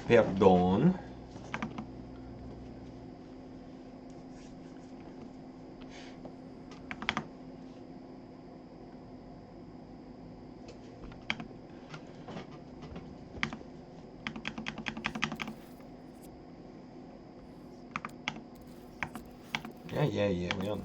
Perdón. Yeah, we all know.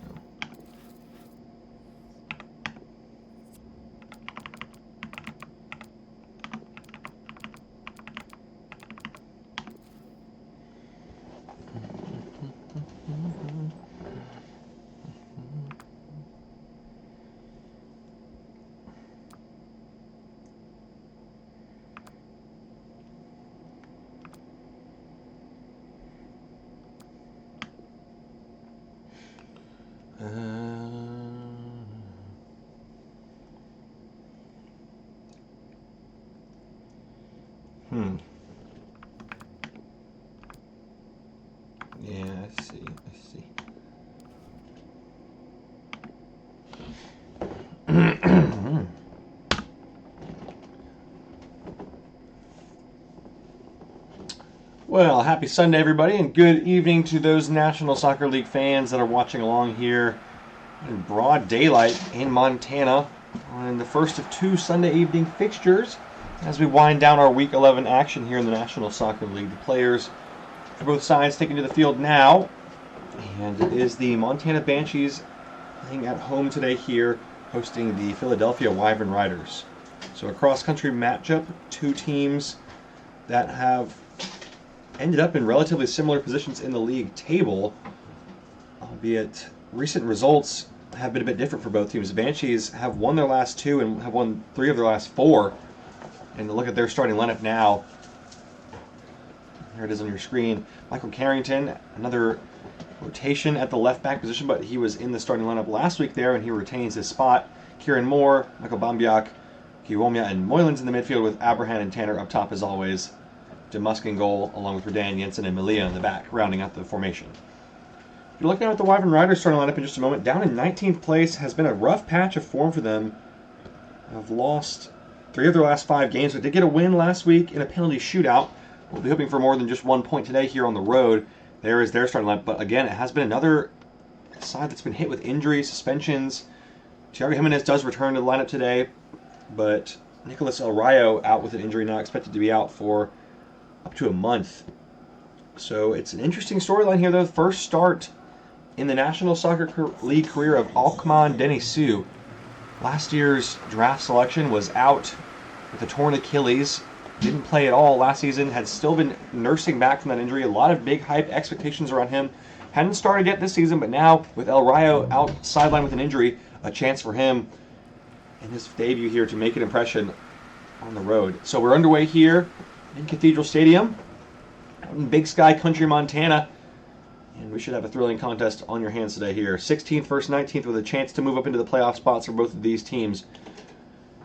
Yeah, I see. Well, happy Sunday, everybody, and good evening to those National Soccer League fans that are watching along here in broad daylight in Montana on the first of two Sunday evening fixtures as we wind down our Week 11 action here in the National Soccer League. The players for both sides taking to the field now, and it is the Montana Banshees playing at home today here, hosting the Philadelphia Wyvern Riders. So a cross-country matchup, two teams that have ended up in relatively similar positions in the league table, albeit recent results have been a bit different for both teams. The Banshees have won their last two and have won 3 of their last 4. And look at their starting lineup now. Here it is on your screen. Michael Carrington, another rotation at the left back position, but he was in the starting lineup last week there, and he retains his spot. Kieran Moore, Michael Bambiak, Kiwomya, and Moylan's in the midfield with Abraham and Tanner up top as always. Demusk in goal, along with Redan, Jensen, and Malia in the back, rounding out the formation. You're looking at the Wyvern Riders starting lineup in just a moment. Down in 19th place, has been a rough patch of form for them. Have lost 3 of their last 5 games, but did get a win last week in a penalty shootout. We'll be hoping for more than just 1 point today here on the road. There is their starting lineup, but again, it has been another side that's been hit with injuries, suspensions. Thiago Jimenez does return to the lineup today, but Nicolas El Rayo out with an injury, now expected to be out for up to a month. So it's an interesting storyline here, though. First start in the National Soccer League career of Alkmaar Denisu. Last year's draft selection was out with a torn Achilles. Didn't play at all last season. Had still been nursing back from that injury. A lot of big hype expectations around him. Hadn't started yet this season, but now with El Rayo out sidelined with an injury, a chance for him in his debut here to make an impression on the road. So we're underway here in Cathedral Stadium in Big Sky Country, Montana. And we should have a thrilling contest on your hands today here. 16th versus 19th with a chance to move up into the playoff spots for both of these teams.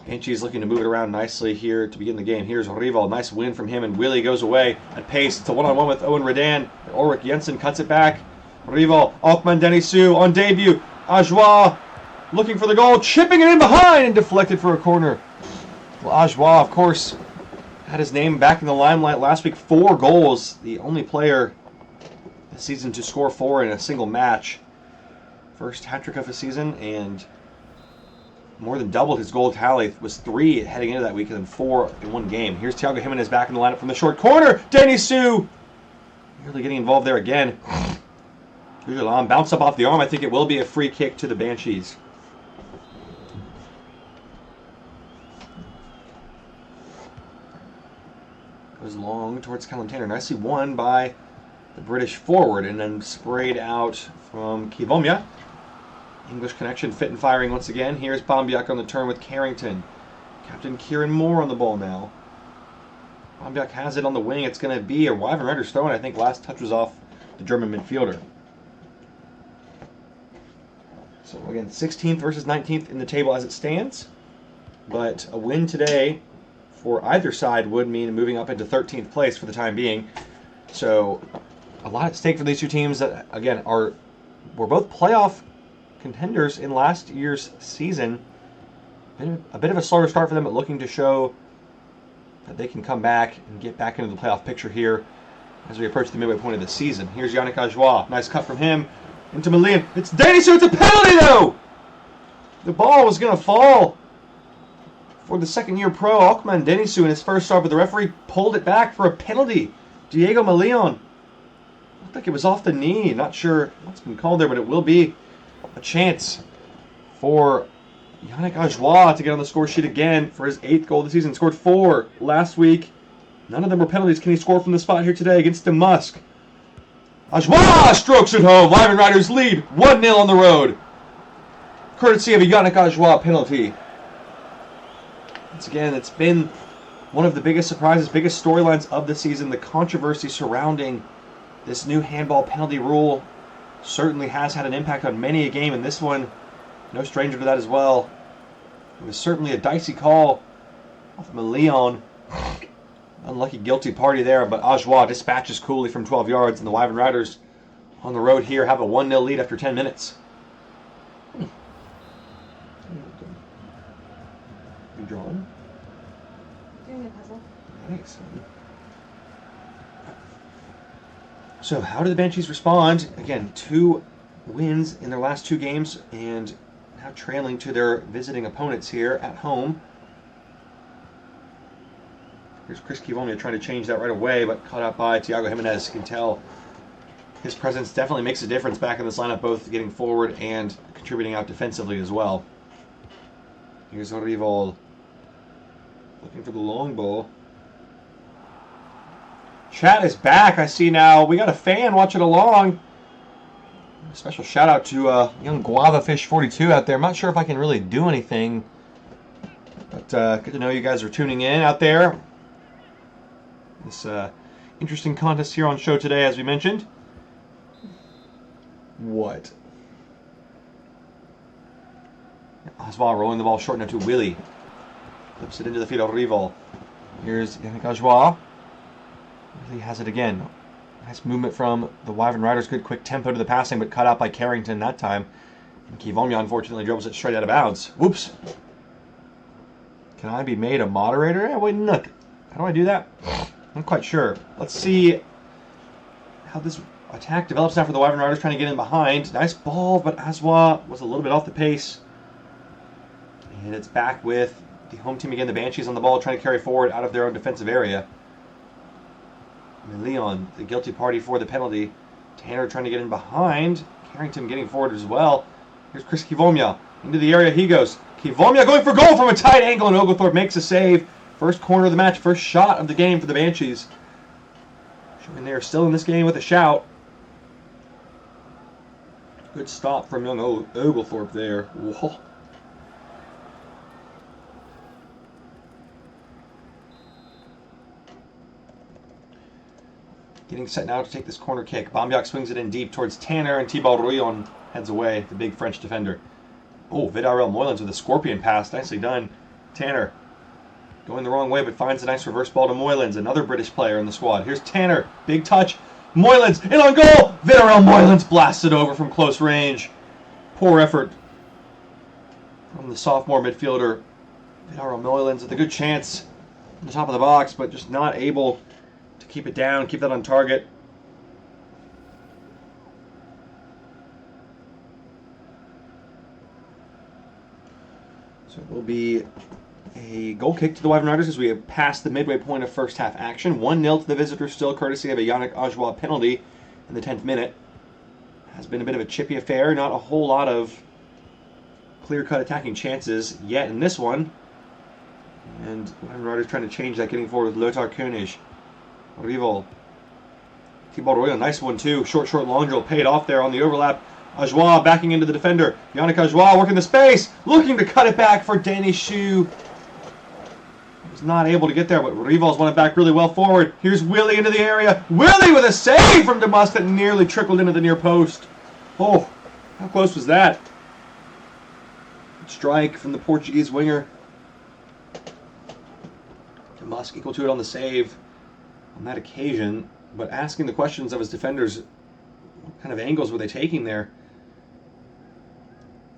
Banshees looking to move it around nicely here to begin the game. Here's Rival. Nice win from him, and Willie goes away at pace. It's a one-on-one with Owen Redan. Ulrich Jensen cuts it back. Rival, Alkmaar Denisu on debut. Ajoie looking for the goal, chipping it in behind and deflected for a corner. Well, Ajoie, of course, had his name back in the limelight last week. 4 goals, the only player this season to score 4 in a single match. First hat-trick of his season, and more than doubled his goal tally. Was 3 heading into that week and then 4 in one game. Here's Thiago Jimenez back in the lineup from the short corner. Denisu really getting involved there again. Gujalan bounce up off the arm. I think it will be a free kick to the Banshees. Goes long towards Callum Tanner. Nicely won by the British forward, and then sprayed out from Kiwomya. English connection, fit and firing once again. Here's Bambiak on the turn with Carrington. Captain Kieran Moore on the ball now. Bambiak has it on the wing. It's going to be a Wyvern Riders throw, and I think last touch was off the German midfielder. So again, 16th versus 19th in the table as it stands. But a win today for either side would mean moving up into 13th place for the time being. So a lot at stake for these two teams that, again, were both playoff contenders in last year's season. A bit of a slower start for them, but looking to show that they can come back and get back into the playoff picture here as we approach the midway point of the season. Here's Yannick Ajoie. Nice cut from him into Milian. It's Denisou. It's a penalty, though! The ball was going to fall for the second-year pro, Alkmaar Denisou, in his first start, but the referee pulled it back for a penalty. Diego Milian. Looked like it was off the knee. Not sure what's been called there, but it will be a chance for Yannick Ajoie to get on the score sheet again for his 8th goal of the season. Scored 4 last week. None of them were penalties. Can he score from the spot here today against the Musk? Ajoie strokes it home. Wyvern Riders lead 1-0 on the road. Courtesy of a Yannick Ajoie penalty. Once again, it's been one of the biggest surprises, biggest storylines of the season. The controversy surrounding this new handball penalty rule certainly has had an impact on many a game, and this one, no stranger to that as well. It was certainly a dicey call off Milian. Unlucky guilty party there, but Ajoie dispatches coolly from 12 yards, and the Wyvern Riders on the road here have a 1-0 lead after 10 minutes. You drawing? Doing a puzzle. Nice. So, how do the Banshees respond? Again, 2 wins in their last 2 games, and now trailing to their visiting opponents here at home. Here's Chris Kivonia trying to change that right away, but caught out by Thiago Jimenez. You can tell his presence definitely makes a difference back in this lineup, both getting forward and contributing out defensively as well. Here's Rival looking for the long ball. Chat is back, I see now. We got a fan watching along. A special shout out to young Guava Fish 42 out there. I'm not sure if I can really do anything, but good to know you guys are tuning in out there. This interesting contest here on show today, as we mentioned. What? Ajoie rolling the ball short now to Willie. Flips it into the feet of Rival. Here's Yannick Ajoie. Willie has it again. Nice movement from the Wyvern Riders. Good quick tempo to the passing, but cut out by Carrington that time. And Kivonia unfortunately dribbles it straight out of bounds. Whoops. Can I be made a moderator? Yeah, wait, look. How do I do that? I'm quite sure. Let's see how this attack develops now for the Wyvern Riders, trying to get in behind. Nice ball, but Ajoie was a little bit off the pace. And it's back with the home team again. The Banshees on the ball, trying to carry forward out of their own defensive area. Leon, the guilty party for the penalty. Tanner trying to get in behind. Carrington getting forward as well. Here's Chris Kivonia. Into the area he goes. Kivonia going for goal from a tight angle, and Oglethorpe makes a save. First corner of the match, first shot of the game for the Banshees. Showing they are still in this game with a shout. Good stop from young Oglethorpe there. Whoa. Getting set now to take this corner kick. Bambiak swings it in deep towards Tanner, and Thibaut Rouillon heads away, the big French defender. Oh, Vidarel Moylans with a scorpion pass. Nicely done. Tanner going the wrong way, but finds a nice reverse ball to Moylans, another British player in the squad. Here's Tanner. Big touch. Moylans in on goal. Vidarel Moylans blasted over from close range. Poor effort from the sophomore midfielder. Vidarel Moylans with a good chance on the top of the box, but just not able to keep it down, keep that on target. So it will be a goal kick to the Wyvern Riders as we have passed the midway point of first half action. 1-0 to the visitors, still courtesy of a Yannick Ajoie penalty in the 10th minute. Has been a bit of a chippy affair, not a whole lot of clear-cut attacking chances yet in this one. And the Wyvern Riders trying to change that, getting forward with Lothar Koenig. Rival. Thibaut Rouillon, nice one too. Short, long drill paid off there on the overlap. Ajoie backing into the defender. Yannick Ajoie working the space, looking to cut it back for Denisou. Was not able to get there, but Rival's won it back really well forward. Here's Willie into the area. Willie with a save from Demus that nearly trickled into the near post. Oh, how close was that? Strike from the Portuguese winger. Demus equal to it on the save on that occasion, but asking the questions of his defenders, what kind of angles were they taking there?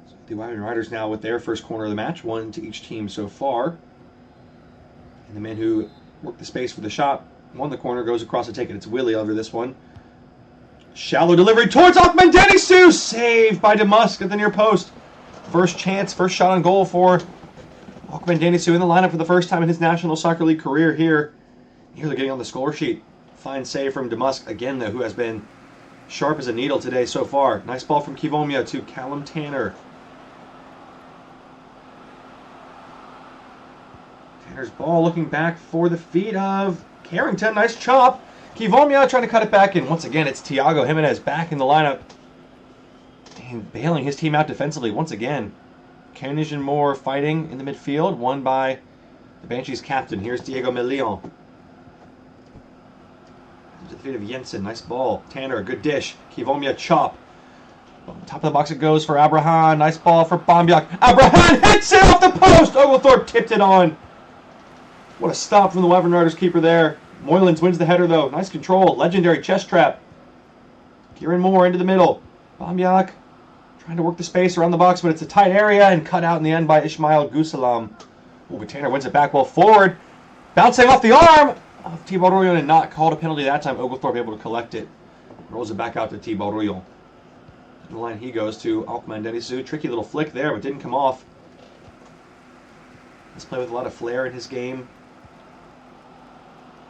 So The Wyvern Riders now with their first corner of the match, one to each team so far. And the man who worked the space for the shot, won the corner, goes across to take it. It's Willie over this one. Shallow delivery towards Ahmed Denisu, saved by DeMusk at the near post. First chance, first shot on goal for Ahmed Denisu in the lineup for the first time in his National Soccer League career here. Nearly getting on the score sheet. Fine save from DeMusk again, though, who has been sharp as a needle today so far. Nice ball from Kivomia to Callum Tanner. Tanner's ball looking back for the feet of Carrington. Nice chop. Kivomia trying to cut it back in. Once again, it's Thiago Jimenez back in the lineup. And bailing his team out defensively once again. Koenig and Moore fighting in the midfield, won by the Banshees captain. Here's Diego Milion. To the feet of Jensen. Nice ball. Tanner, good dish. Kivomia chop. Top of the box it goes for Abraham. Nice ball for Bambiak. Abraham hits it off the post. Oglethorpe tipped it on. What a stop from the Wyvern Riders keeper there. Moylan's wins the header though. Nice control. Legendary chest trap. Kieran Moore into the middle. Bambiak trying to work the space around the box, but it's a tight area and cut out in the end by Ismail Gusalam. Ooh, but Tanner wins it back well forward. Bouncing off the arm of Thibaut Royon and not called a penalty that time. Oglethorpe able to collect it. Rolls it back out to Thibaut Royon. The line he goes to Ahmed Denisu. Tricky little flick there, but didn't come off. Let's play with a lot of flair in his game.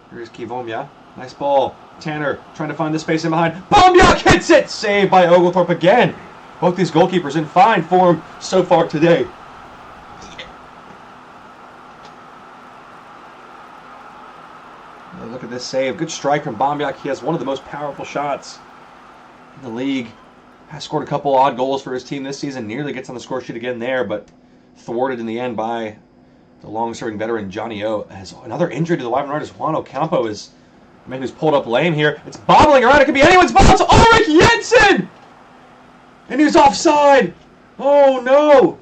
Here's Kivomia. Nice ball. Tanner trying to find the space in behind. Bambiak hits it! Saved by Oglethorpe again. Both these goalkeepers in fine form so far today. Look at this save. Good strike from Bambiak. He has one of the most powerful shots in the league. Has scored a couple odd goals for his team this season. Nearly gets on the score sheet again there, but thwarted in the end by the long-serving veteran Johnny O. Has another injury to the Wyvern Riders. Juan Ocampo is the man who's pulled up lame here. It's bobbling around. It could be anyone's ball. It's Ulrich Jensen! And he's offside! Oh no!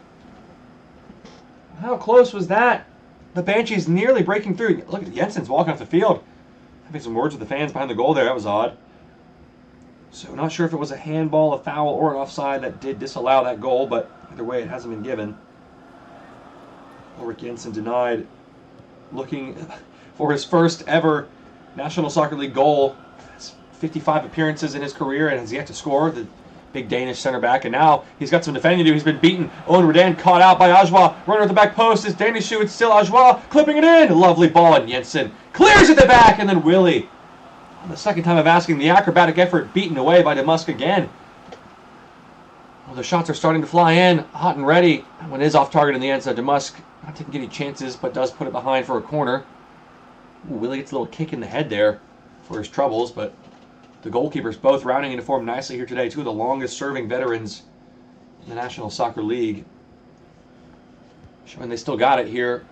How close was that? The Banshees nearly breaking through. Look at Jensen's walking off the field. Having some words with the fans behind the goal there. That was odd. So not sure if it was a handball, a foul, or an offside that did disallow that goal, but either way it hasn't been given. Ulrich Jensen denied, looking for his first ever National Soccer League goal. Has 55 appearances in his career and has yet to score. The big Danish center back, and now he's got some defending to do. He's been beaten. Owen Redan caught out by Ajwa. Runner at the back post is Danish shoe. It's still Ajwa clipping it in. Lovely ball, and Jensen clears at the back, and then Willie. On the second time of asking, the acrobatic effort beaten away by DeMusk again. Well, the shots are starting to fly in, hot and ready. That one is off target in the end, so DeMusk not taking any chances, but does put it behind for a corner. Ooh, Willie gets a little kick in the head there for his troubles, but the goalkeepers both rounding into form nicely here today. Two of the longest-serving veterans in the National Soccer League. Showing they still got it here.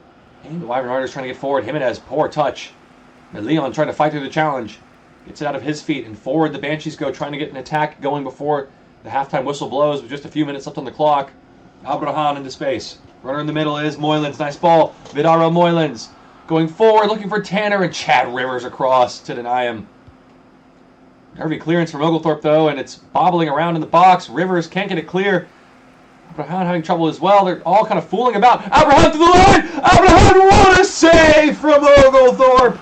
And the Wyvern Riders trying to get forward. Jimenez, poor touch. And Leon trying to fight through the challenge. Gets it out of his feet, and forward the Banshees go, trying to get an attack going before the halftime whistle blows with just a few minutes left on the clock. Abraham into space. Runner in the middle is Moylan's. Nice ball. Vidaro Moylan's going forward, looking for Tanner, and Chad Rivers across to deny him. Nervy clearance from Oglethorpe, though, and it's bobbling around in the box. Rivers can't get it clear. Abraham having trouble as well. They're all kind of fooling about. Abraham to the line! Abraham, what a save from Oglethorpe!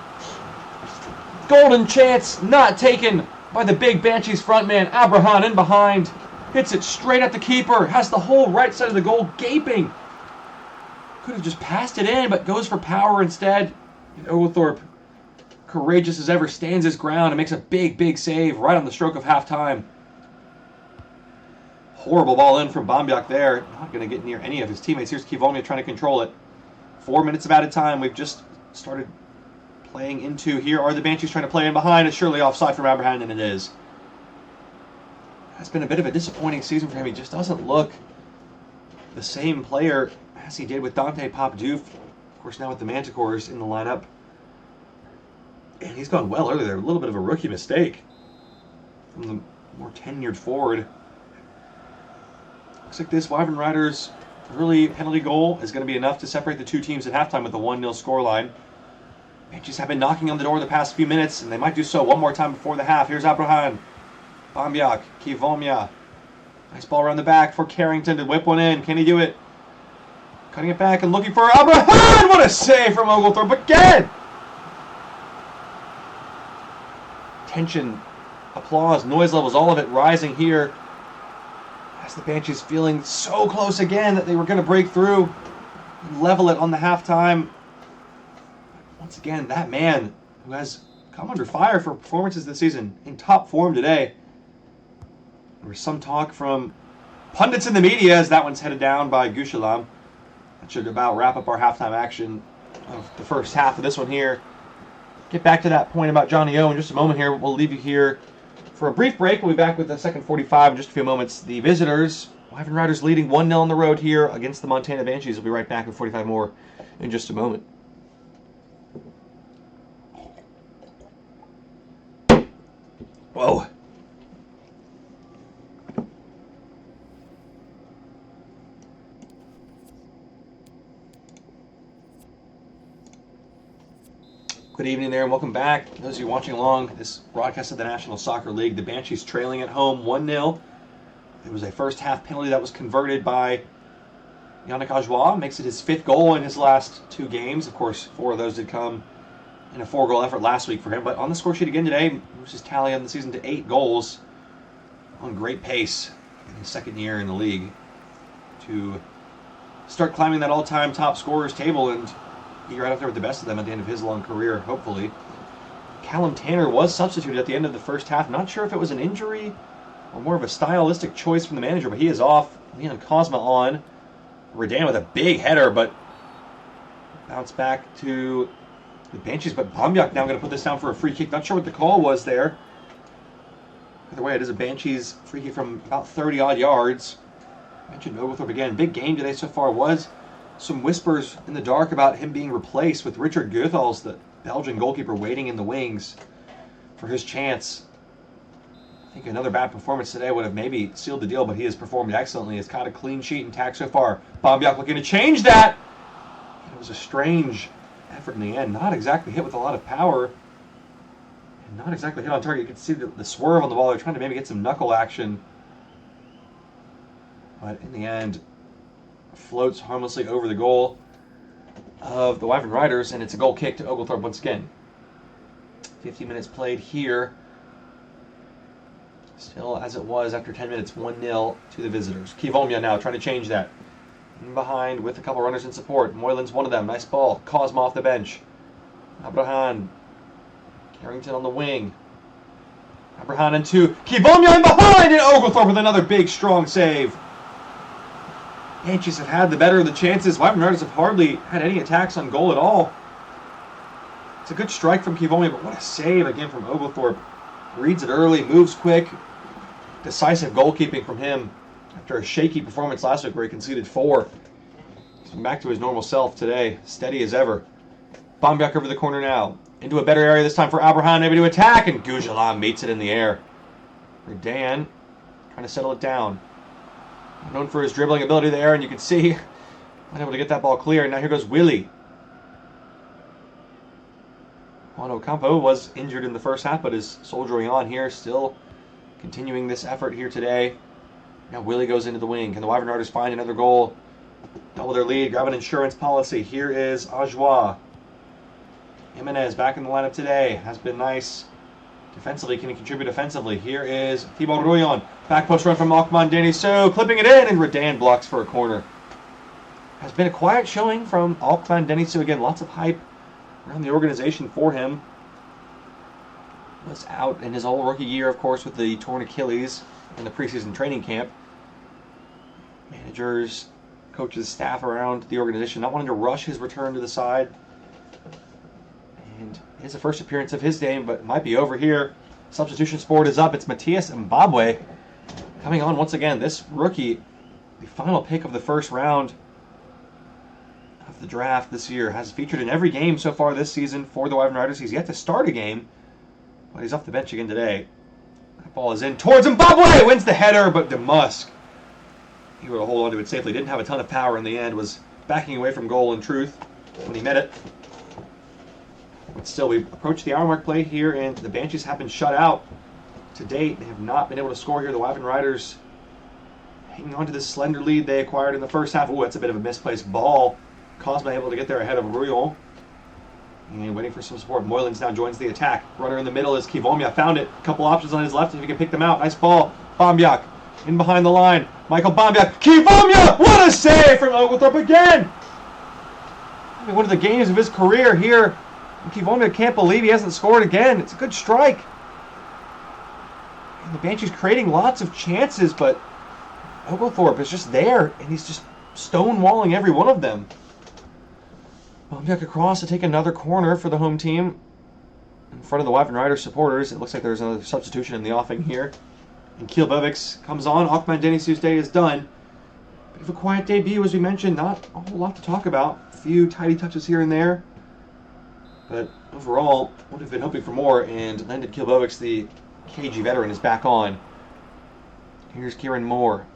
Golden chance not taken by the big Banshees frontman. Abraham in behind. Hits it straight at the keeper. Has the whole right side of the goal gaping. Could have just passed it in, but goes for power instead. And Oglethorpe, courageous as ever, stands his ground and makes a big, big save right on the stroke of halftime. Horrible ball in from Bambiak there. Not going to get near any of his teammates. Here's Kivomia trying to control it. 4 minutes of added time. We've just started playing into. Here are the Banshees trying to play in behind. It's surely offside from Abraham, and it is. It's been a bit of a disappointing season for him. He just doesn't look the same player as he did with Dante Papdoof. Of course, now with the Manticores in the lineup. And he's gone well earlier there. A little bit of a rookie mistake from the more tenured forward. Looks like this Wyvern Riders early penalty goal is going to be enough to separate the two teams at halftime with a 1-0 scoreline. Banshees have been knocking on the door the past few minutes, and they might do so one more time before the half. Here's Abraham. Bambiak. Kivomia. Nice ball around the back for Carrington to whip one in. Can he do it? Cutting it back and looking for Abraham. What a save from Oglethorpe again! Tension, applause, noise levels, all of it rising here. As the Banshees feeling so close again that they were going to break through and level it on the halftime. Once again, that man who has come under fire for performances this season in top form today. There was some talk from pundits in the media as that one's headed down by Gushalam. That should about wrap up our halftime action of the first half of this one here. Get back to that point about Johnny O in just a moment here. We'll leave you here for a brief break. We'll be back with the second 45 in just a few moments. The visitors, Wyvern Riders leading 1-0 on the road here against the Montana Banshees. We'll be right back with 45 more in just a moment. Whoa. Good evening there and welcome back. Those of you watching along this broadcast of the National Soccer League, the Banshees trailing at home 1-0. It was a first half penalty that was converted by Yannick Ajoie. Makes it his 5th goal in his last 2 games. Of course, 4 of those did come in a 4-goal effort last week for him. But on the score sheet again today, moves his tally on the season to 8 goals. On great pace in his 2nd year in the league to start climbing that all-time top scorers table and be right up there with the best of them at the end of his long career, hopefully. Callum Tanner was substituted at the end of the first half. Not sure if it was an injury or more of a stylistic choice from the manager, but he is off. Leon Kozma on. Redan with a big header, but bounce back to the Banshees. But Bambiak now going to put this down for a free kick. Not sure what the call was there. Either way, it is a Banshees free kick from about 30-odd yards. I mentioned Oglethorpe again. Big game today so far was some whispers in the dark about him being replaced with Richard Goethals, the Belgian goalkeeper, waiting in the wings for his chance. I think another bad performance today would have maybe sealed the deal, but he has performed excellently. He's caught a clean sheet intact so far. Bambiak looking to change that. It was a strange effort in the end. Not exactly hit with a lot of power. And not exactly hit on target. You can see the swerve on the ball. They're trying to maybe get some knuckle action. But in the end, floats harmlessly over the goal of the Wyvern Riders, and it's a goal kick to Oglethorpe once again. 50 minutes played here. Still as it was after 10 minutes, 1-0 to the visitors. Kivomia now trying to change that. In behind with a couple runners in support. Moylan's one of them. Nice ball. Kozma off the bench. Abraham. Carrington on the wing. Abraham into Kivomia in behind, and Oglethorpe with another big, strong save. Banshees have had the better of the chances. Wyvern Riders have hardly had any attacks on goal at all. It's a good strike from Kivomia, but what a save again from Oglethorpe. Reads it early, moves quick. Decisive goalkeeping from him after a shaky performance last week where he conceded 4. He's been back to his normal self today, steady as ever. Bambiak over the corner now. Into a better area this time for Abraham, maybe to attack, and Goujalan meets it in the air. Redan trying to settle it down. Known for his dribbling ability there, and you can see unable to get that ball clear. And now here goes Willie. Juan Ocampo was injured in the first half, but is soldiering on here, still continuing this effort here today. Now Willie goes into the wing. Can the Wyvern Riders find another goal? Double their lead, grab an insurance policy. Here is Ajoie. Jimenez back in the lineup today. Has been nice. Defensively, can he contribute offensively? Here is Thibaut Rouillon. Back post run from Okman Deniso. Clipping it in, and Redan blocks for a corner. Has been a quiet showing from Okman Deniso. Again, lots of hype around the organization for him. Was out in his whole rookie year, of course, with the torn Achilles in the preseason training camp. Managers, coaches, staff around the organization not wanting to rush his return to the side. And it's the first appearance of his name, but it might be over here. Substitution board is up. It's Matthias Mbabwe coming on once again. This rookie, the final pick of the first round of the draft this year, has featured in every game so far this season for the Wyvern Riders. He's yet to start a game, but he's off the bench again today. That ball is in towards Mbabwe. Wins the header, but DeMusk, he would hold on to it safely. Didn't have a ton of power in the end. Was backing away from goal in truth when he met it. But still, we approach the hour mark play here, and the Banshees have been shut out to date. They have not been able to score here. The Wyvern Riders hanging on to this slender lead they acquired in the first half. Oh, that's a bit of a misplaced ball. Cosma able to get there ahead of Ruyon. And waiting for some support. Moylan's now joins the attack. Runner in the middle is Kivomia. Found it. A couple options on his left if he can pick them out. Nice ball. Bambiak in behind the line. Michael Bambiak. Kivomia! What a save from Oglethorpe again! I mean, one of the games of his career here. Kivomia can't believe he hasn't scored again. It's a good strike. And the Banshees creating lots of chances, but Oglethorpe is just there, and he's just stonewalling every one of them. Bambiak across to take another corner for the home team in front of the Wyvern Riders supporters. It looks like there's another substitution in the offing here. And Kielbevics comes on. Akman Denisu's day is done. Bit of a quiet debut, as we mentioned. Not a whole lot to talk about. A few tidy touches here and there. But overall, would have been hoping for more. And Landon Kielbevics, the KG veteran, is back on. Here's Kieran Moore.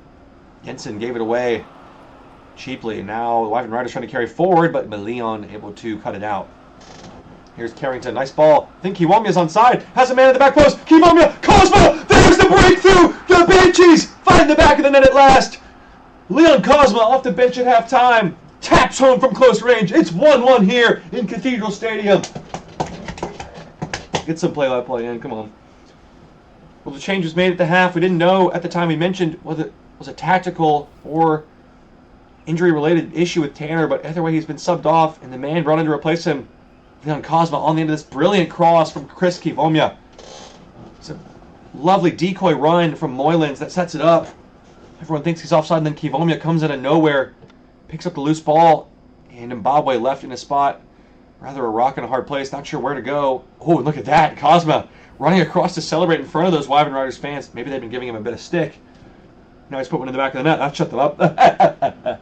Jensen gave it away cheaply. Now the Wyvern Riders trying to carry forward, but Leon able to cut it out. Here's Carrington. Nice ball. I think Kiwamia's onside. Has a man at the back post. Kiwamia! Cosma! There's the breakthrough! The Banshees find the back of the net at last. Leon Cosma off the bench at halftime. Taps home from close range. It's 1-1 here in Cathedral Stadium. Get some play-by-play in. Come on. Well, the change was made at the half. We didn't know at the time we mentioned whether it was a tactical or injury-related issue with Tanner, but either way he's been subbed off, and the man brought in to replace him, Leon Cosma, on the end of this brilliant cross from Chris Kivomia. It's a lovely decoy run from Moylan's that sets it up. Everyone thinks he's offside, and then Kivomia comes out of nowhere, picks up the loose ball, and Zimbabwe left in a spot, rather a rock and a hard place, not sure where to go. Oh, and look at that, Cosma running across to celebrate in front of those Wyvern Riders fans. Maybe they've been giving him a bit of stick. Now he's put one in the back of the net. That shut them up.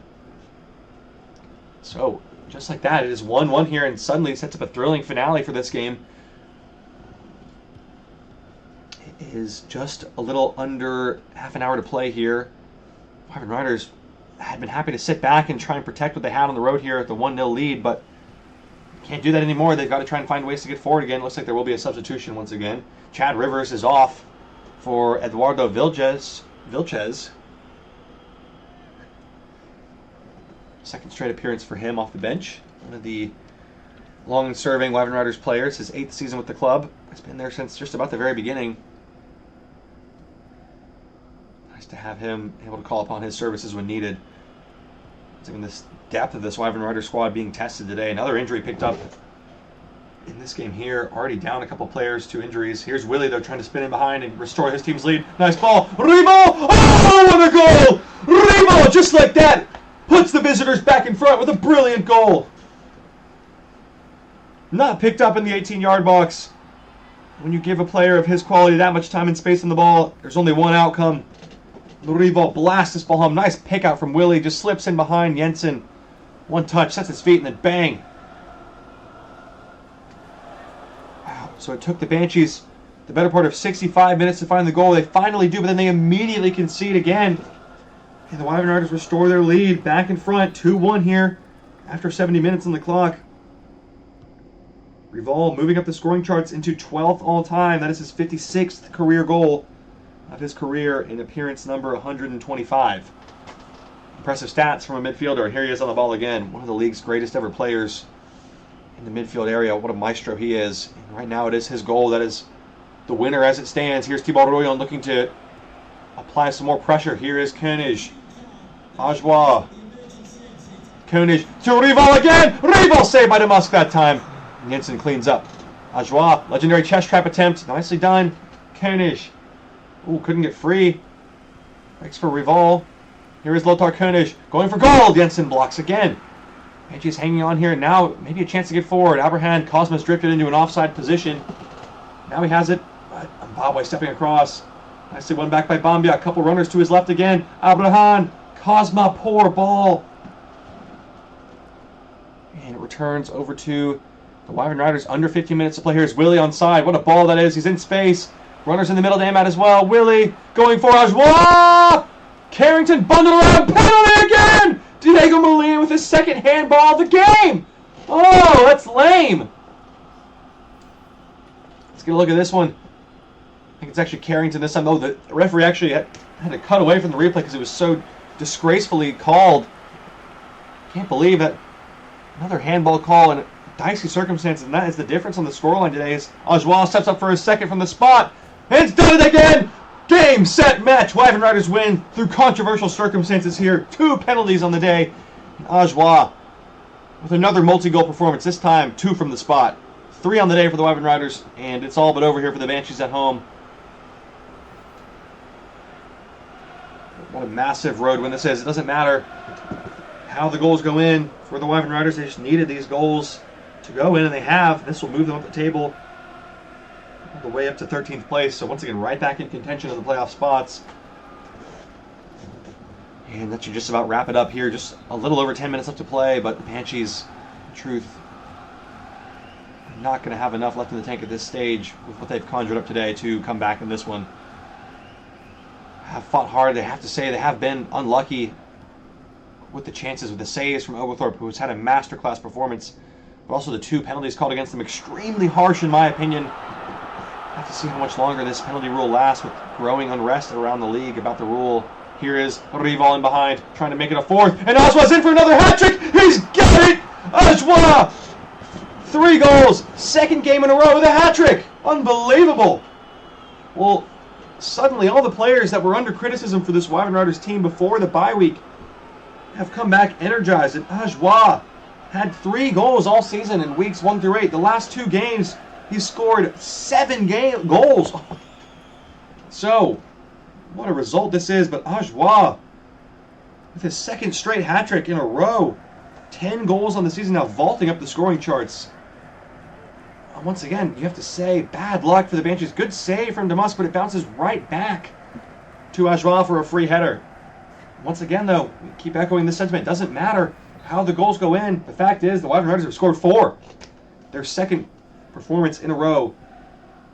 So, just like that, it is 1-1 here, and suddenly sets up a thrilling finale for this game. It is just a little under half an hour to play here. Wyvern Riders had been happy to sit back and try and protect what they had on the road here at the 1-0 lead, but can't do that anymore. They've got to try and find ways to get forward again. Looks like there will be a substitution once again. Chad Rivers is off for Eduardo Vilches. Second straight appearance for him off the bench. One of the long-serving Wyvern Riders players. His 8th season with the club. He's been there since just about the very beginning. Nice to have him able to call upon his services when needed. Even this depth of this Wyvern Rider squad being tested today. Another injury picked up in this game here. Already down a couple players, 2 injuries. Here's Willie, though, trying to spin in behind and restore his team's lead. Nice ball. Rivo! Oh, what a goal! Rivo, just like that, puts the visitors back in front with a brilliant goal. Not picked up in the 18-yard box. When you give a player of his quality that much time and space on the ball, there's only one outcome. Rivo blasts this ball home. Nice pick out from Willie. Just slips in behind Jensen. One touch, sets his feet, and then bang. Wow. So it took the Banshees the better part of 65 minutes to find the goal. They finally do, but then they immediately concede again. And the Wyvern Riders restore their lead back in front. 2-1 here after 70 minutes on the clock. Rival moving up the scoring charts into 12th all-time. That is his 56th career goal of his career in appearance number 125. Impressive stats from a midfielder. And here he is on the ball again. One of the league's greatest ever players in the midfield area. What a maestro he is. And right now it is his goal. That is the winner as it stands. Here's Thibaut Royon looking to apply some more pressure. Here is Koenig. Ajoie. Koenig to Rival again. Rival saved by Demusk that time. Jensen cleans up. Ajoie, legendary chest trap attempt. Nicely done. Koenig. Ooh, couldn't get free. Breaks for Rival. Here is Lothar Koenig going for goal. Jensen blocks again. Banshees hanging on here. Now maybe a chance to get forward. Abraham Cosmas drifted into an offside position. Now he has it. But Zimbabwe stepping across. Nicely won back by Bambia. A couple runners to his left again. Abraham. Cosma, poor ball. And it returns over to the Wyvern Riders. Under 15 minutes to play. Here's Willie on side. What a ball that is. He's in space. Runners in the middle to aim at as well. Willie going for Ajoie. Carrington bundled around. Penalty again. Diego Molina with his second handball of the game. Oh, that's lame. Let's get a look at this one. I think it's actually Carrington this time. Oh, the referee actually I had to cut away from the replay because it was so disgracefully called. Can't believe it. Another handball call in dicey circumstances, and that is the difference on the scoreline today. As Ajoie steps up for his second from the spot, and it's done it again! Game, set, match. Wyvern Riders win through controversial circumstances here. 2 penalties on the day. And Ajoie with another multi-goal performance, this time 2 from the spot. 3 on the day for the Wyvern Riders, and it's all but over here for the Banshees at home. What a massive road win this is. It doesn't matter how the goals go in for the Wyvern Riders. They just needed these goals to go in, and they have. This will move them up the table all the way up to 13th place. So once again, right back in contention of the playoff spots. And that should just about wrap it up here. Just a little over 10 minutes left to play, but the Banshees, in truth, are not going to have enough left in the tank at this stage with what they've conjured up today to come back in this one. Have fought hard. They have to say they have been unlucky with the chances, with the saves from Oglethorpe, who has had a masterclass performance, but also the 2 penalties called against them, extremely harsh in my opinion. Have to see how much longer this penalty rule lasts with growing unrest around the league about the rule. Here is Rival in behind, trying to make it a 4th, and Ajoie's in for another hat trick. He's got it. Ajoie, 3 goals, 2nd game in a row with a hat trick. Unbelievable. Well, suddenly all the players that were under criticism for this Wyvern Riders team before the bye week have come back energized, and Ajoie had 3 goals all season in weeks 1 through 8. The last 2 games, he scored 7 goals. So, what a result this is, but Ajoie, with his 2nd straight hat trick in a row, 10 goals on the season, now vaulting up the scoring charts. Once again, you have to say, bad luck for the Banshees. Good save from Demus, but it bounces right back to Ajoie for a free header. Once again, though, we keep echoing this sentiment. It doesn't matter how the goals go in. The fact is, the Wyvern Riders have scored 4. Their 2nd performance in a row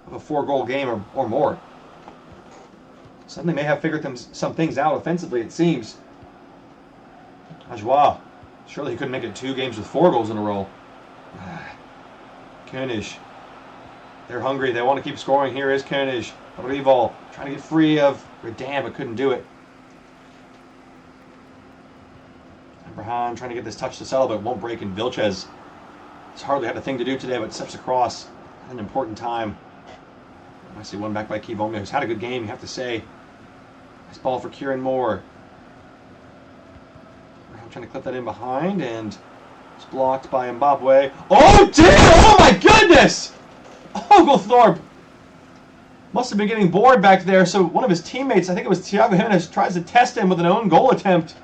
of a 4-goal game or more. Suddenly may have figured some things out offensively, it seems. Ajoie, surely he couldn't make it 2 games with 4 goals in a row. Koenig. They're hungry. They want to keep scoring. Here is Koenig. Rival trying to get free of Redan, but couldn't do it. Abraham trying to get this touch to settle, but it won't break. And Vilches has hardly had a thing to do today, but steps across at an important time. I see one back by Kivomia, who's had a good game, you have to say. Nice ball for Kieran Moore. I'm trying to clip that in behind, and it's blocked by Zimbabwe. Oh dear! Oh my goodness! Oglethorpe must have been getting bored back there, so one of his teammates, I think it was Thiago Jimenez, tries to test him with an own goal attempt.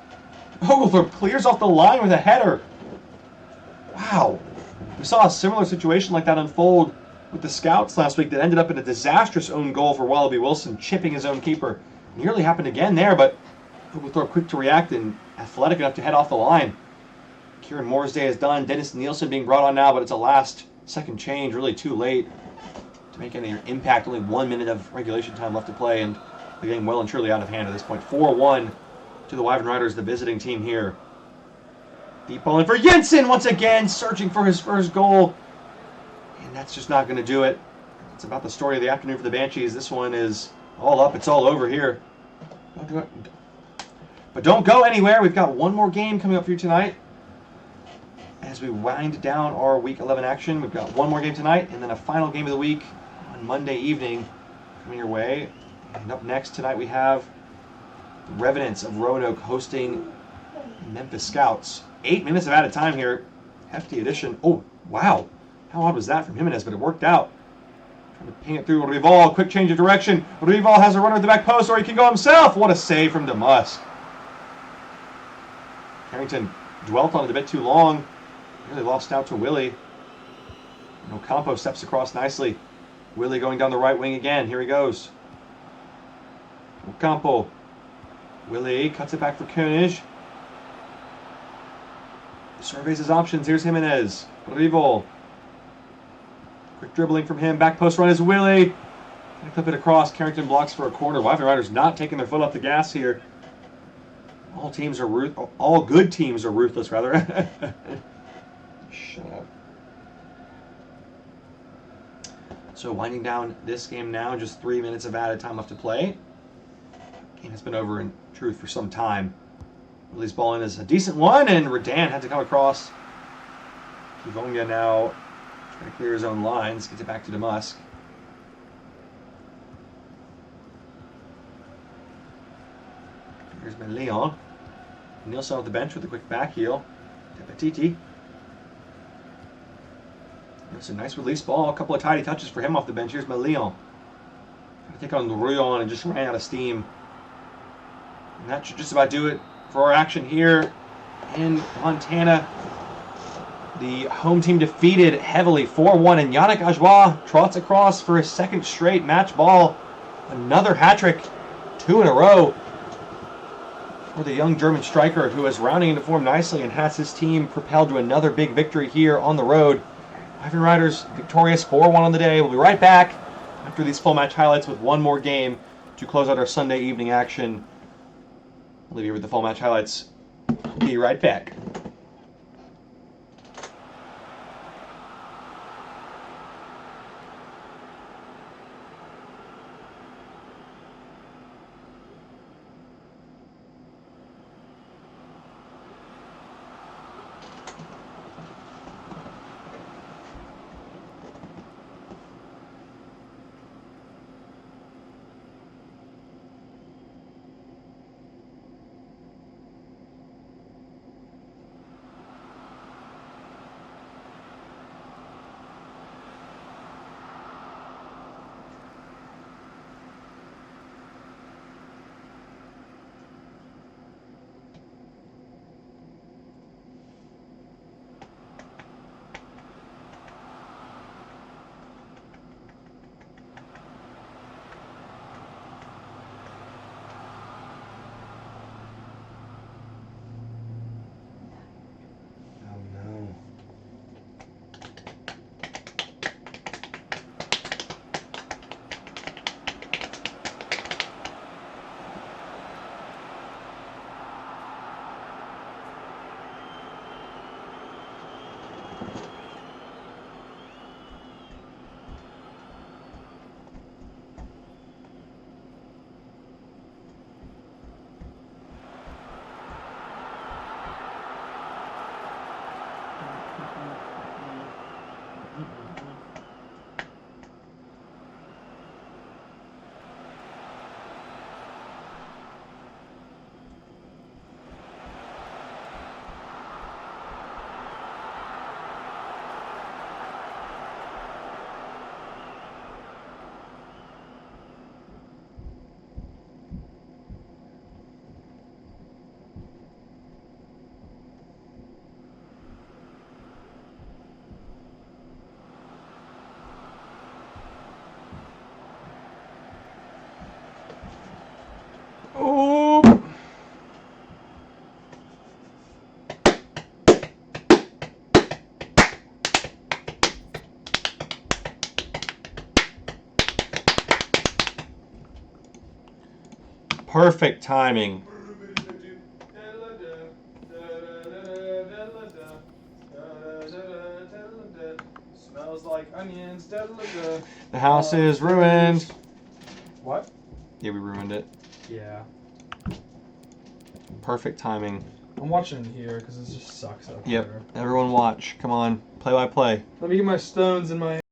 Oglethorpe clears off the line with a header. Wow. We saw a similar situation like that unfold with the Scouts last week that ended up in a disastrous own goal for Wallaby Wilson, chipping his own keeper. Nearly happened again there, but Oglethorpe quick to react and athletic enough to head off the line. Kieran Moore's day is done. Dennis Nielsen being brought on now, but it's a last-second change, really too late to make any impact. Only 1 minute of regulation time left to play, and the game well and truly out of hand at this point. 4-1 to the Wyvern Riders, the visiting team here. Deep ball in for Jensen once again, searching for his first goal. And that's just not going to do it. It's about the story of the afternoon for the Banshees. This one is all up. It's all over here. But don't go anywhere. We've got one more game coming up for you tonight. As we wind down our Week 11 action, we've got one more game tonight, and then a final game of the week on Monday evening coming your way. And up next tonight we have the Revenants of Roanoke hosting Memphis Scouts. 8 minutes of added time here. Hefty addition. Oh, wow. How odd was that from Jimenez, but it worked out. Trying to ping it through Rival. Quick change of direction. Rival has a runner at the back post, or he can go himself. What a save from Demus. Carrington dwelt on it a bit too long. Really lost out to Willie. And Ocampo steps across nicely. Willie going down the right wing again. Here he goes. Ocampo. Willie cuts it back for Koenig. Surveys his options. Here's Jimenez. Rival. Quick dribbling from him. Back post run is Willie. Gonna clip it across. Carrington blocks for a corner. Wyvern Riders not taking their foot off the gas here. All good teams are ruthless, rather. Shut up. So winding down this game now, just 3 minutes of added time left to play. And it's been over in truth for some time. Willie's ball in is a decent one, and Redan had to come across. Kivonga now trying to clear his own lines, gets it back to Damask. Here's Leon. Nielsen off the bench with a quick back heel. Tepetiti. It's a nice release ball. A couple of tidy touches for him off the bench. Here's Leon. Trying to take on Ruyon and just ran out of steam. And that should just about do it for our action here in Montana. The home team defeated heavily 4-1, and Yannick Ajoie trots across for his second straight match ball. Another hat trick, 2 in a row for the young German striker, who is rounding into form nicely and has his team propelled to another big victory here on the road. Wyvern Riders victorious 4-1 on the day. We'll be right back after these full match highlights with one more game to close out our Sunday evening action. I'll leave you with the full match highlights. Be right back. Oh! Perfect timing. Smells like onions. The house is ruined. What? Yeah, we ruined it. Yeah. Perfect timing. I'm watching here because it just sucks up Yep. here. Everyone watch. Come on. Play by play. Let me get my stones in my